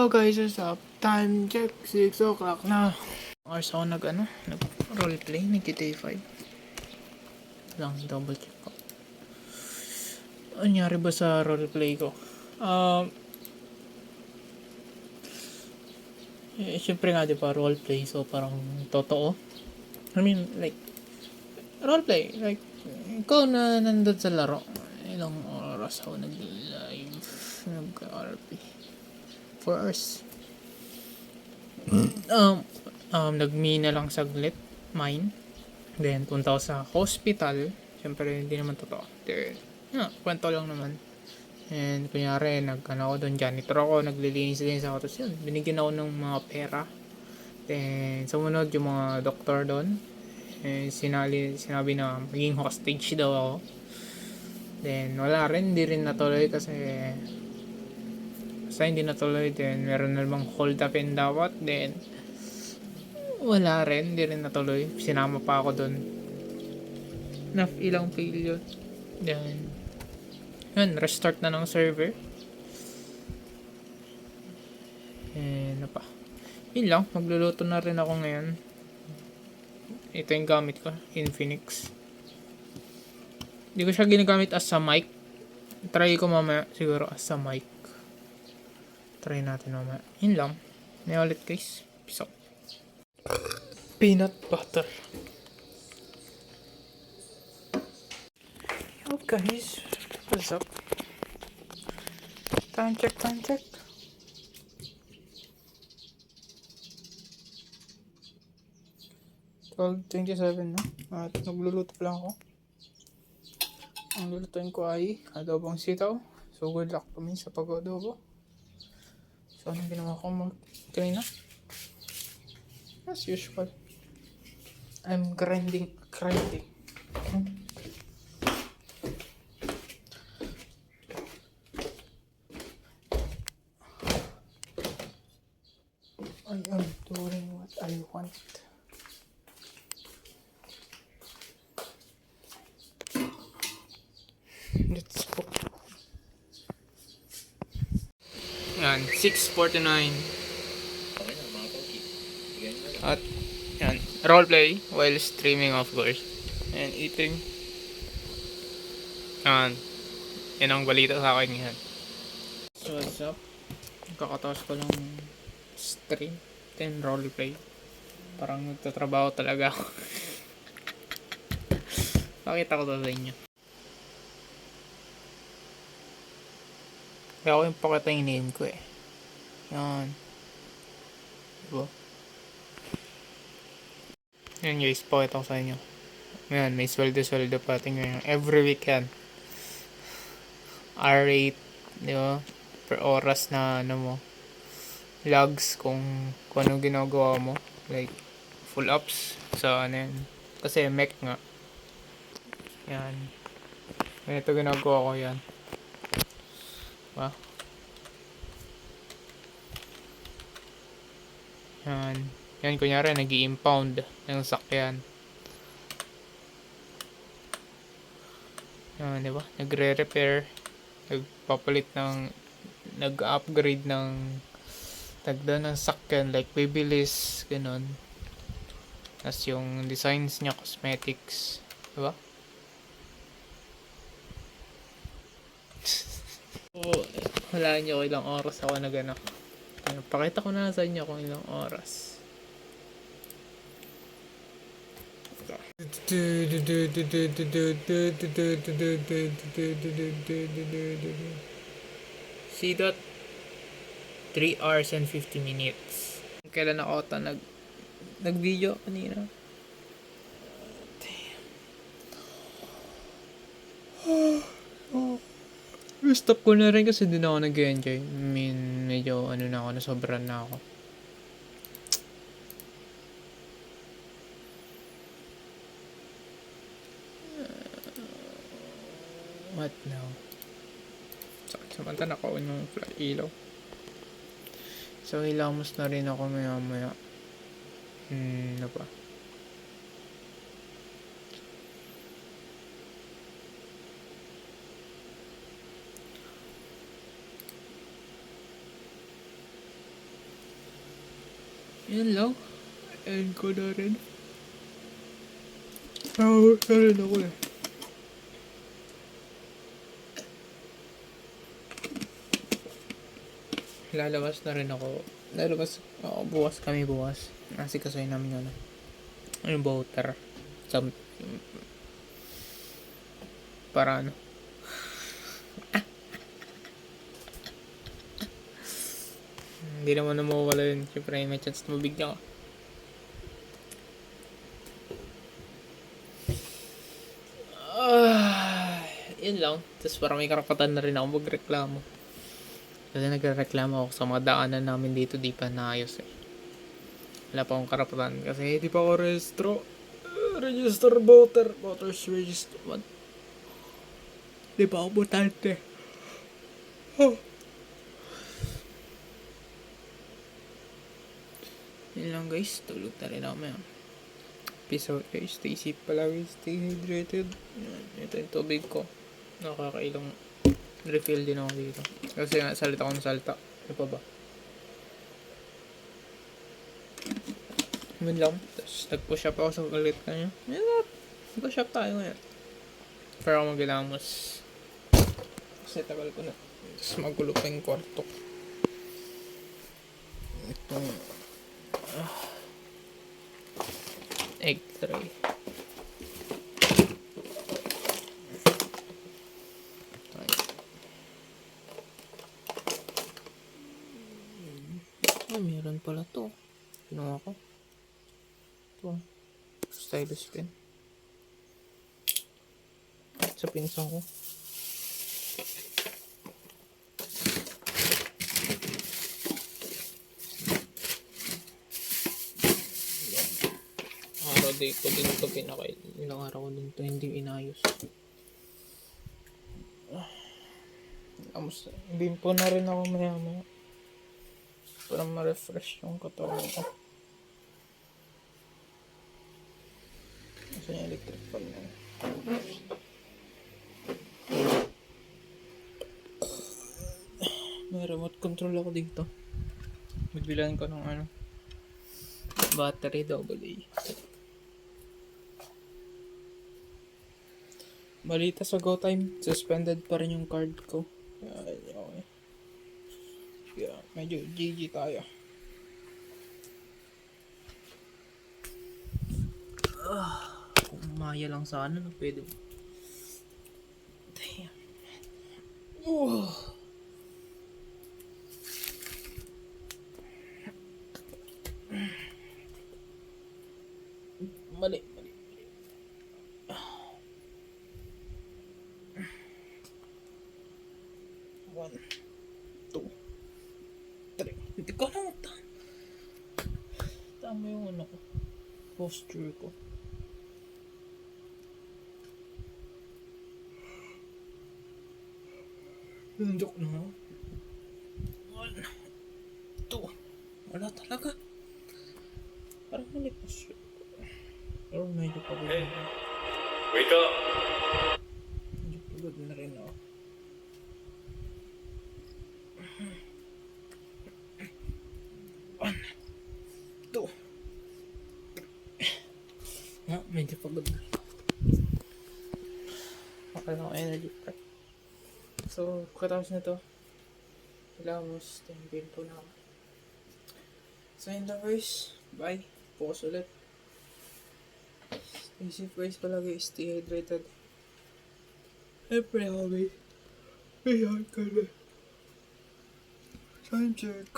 Hello guys, what's up? Time check, 6 o'clock na. Hours ako nag roleplay, nag GTA 5. Lang, double check ko. Ano nangyari ba sa roleplay ko? Siyempre nga diba, roleplay, so parang totoo. I mean, like, roleplay, like, ikaw na nandun sa laro. Ilang oras ako nag-live, nag-RP. 4 hours. Nagmina lang saglit, mine. Then, punta ako sa hospital. Siyempre, hindi naman totoo. Then, kwento lang naman. And, kunyari, ako doon, janitor ako, naglilinis-linis ako. Tapos yun, binigyan ako ng mga pera. Then, sumunod yung mga doktor doon. And, sinabi na maging hostage daw ako. Then, wala rin, hindi rin natuloy kasi basta hindi natuloy. Then, meron na namang hold upin dapat. Then, wala rin, hindi rin natuloy. Sinama pa ako doon. Ilang failure. Then, yun, restart na ng server. And, ano pa. Yun lang, magluluto na rin ako ngayon. Ito yung gamit ko, Infinix. Hindi ko siya ginagamit as a mic. Try ko mamaya, siguro as a mic. Try natin mamaya. Yun lang. May ulit guys. Peace out. Peanut butter. Yo guys, what's up? Time check. 12:27 na. At nagluluto pa lang ako. Ang lulutuin ko ay adobong sitaw. So good luck to me sa pag-adobo. So anong ginawa ko kanina? As usual. I'm grinding. I am doing what I want. Let's go. Yan, 6:49. At yan, roleplay while streaming of course. And eating. Yan ang balita sa akin yan. So what's up? Kakataas ko lang stream. Then roleplay. Parang nagtatrabaho talaga ako. Pakita ko to sa inyo. Kaya ako yung pakita yung name ko eh. Yan. Diba? Yan guys, pakita ko sa inyo. Yan, may sweldo pa tingnan nyo. Every weekend. R8, diba? Per oras na ano mo. Logs kung anong ginagawa mo. Like, full ups sa ano yan. Kasi mech nga. Yan. Ganito ginagawa ko yan. Diba? Yan, kunyari, nag-i-impound ng sakyan. Yan, diba? Nagre-repair. Nag-upgrade ng tagda ng sakyan. Like, Babyliss, ganun. Tapos yung designs niya, cosmetics. Diba? Wala nyo ilang oras ako na gano'n. Pakita ko na sa inyo kung ilang oras. See that? 3 hours and 50 minutes. Kailan ako nag-video kanina? Stop ko na rin kasi din ako nag-enjoy. I mean, medyo nasobran na ako. What now? Samantala nakaon yung ilaw. So, hilamos na rin ako maya. Ano pa? Yun lang. And ko na rin. Tawag na rin ako eh. Lalabas na rin ako. Lalabas ako bukas kami bukas. Kasi kasuhin namin yun. Yung voter. Some, para ano. Hindi naman na mawawala yun. Siyempre may chance na mabigyan ka. Yun lang. Tapos parang may karapatan na rin ako magreklamo. Kasi nagreklamo ako sa mga daanan namin dito, di pa naayos eh. Wala pa akong karapatan kasi di pa ako register voter. Voters register. What? Di pa ako botante. Yun lang guys. Tulog na rin ako maya. Peace out guys. Stay safe palagi. Stay hydrated. Ito yung tubig ko. Nakakailong refill din ako dito. Kasi salita ko ng salita. Ano pa ba? Yun lang. Tapos nag-push up ako sa ulit kanya. Push up tayo ngayon. Pero ako mag-ilamos. Kasi tagal ko na. Tapos magulo pa yung kwarto. Itong egg tray. Meron pala to. Kinuha ko. Ito. Stylus pen. Sa pinsan ko. Araw day ko din ito pinakain. Ilang araw ko din ito hindi inayos. Bimpo na rin ako maya-maya. Para ma-refresh yung katawan ko. Kasi yung electric fan na. May remote control ako dito. Magbilan ko ng battery AA. Balita sa GoTime, suspended pa rin yung card ko. Okay. Yeah, medyo GG tayo. Kung maya lang sana, no, pwede. Damn. Mali. 1, 2, 3. Hindi ko alam. Tama yung ko. Posture ko. Nandok na ako. 1, 2. Wala talaga. Parang mali posture ko. Pero medyo pagod na ako. Wake up! Medyo pagod na rin ako. Medyo pagod na. Okay lang ako energy pack. So, pagkatapos na to, ilamos, timbin po na ako. So, yun lang guys. Bye. Focus ulit. Stay safe guys palagi. Stay hydrated. Siyempre, hobby. Ayan ka na. Time check.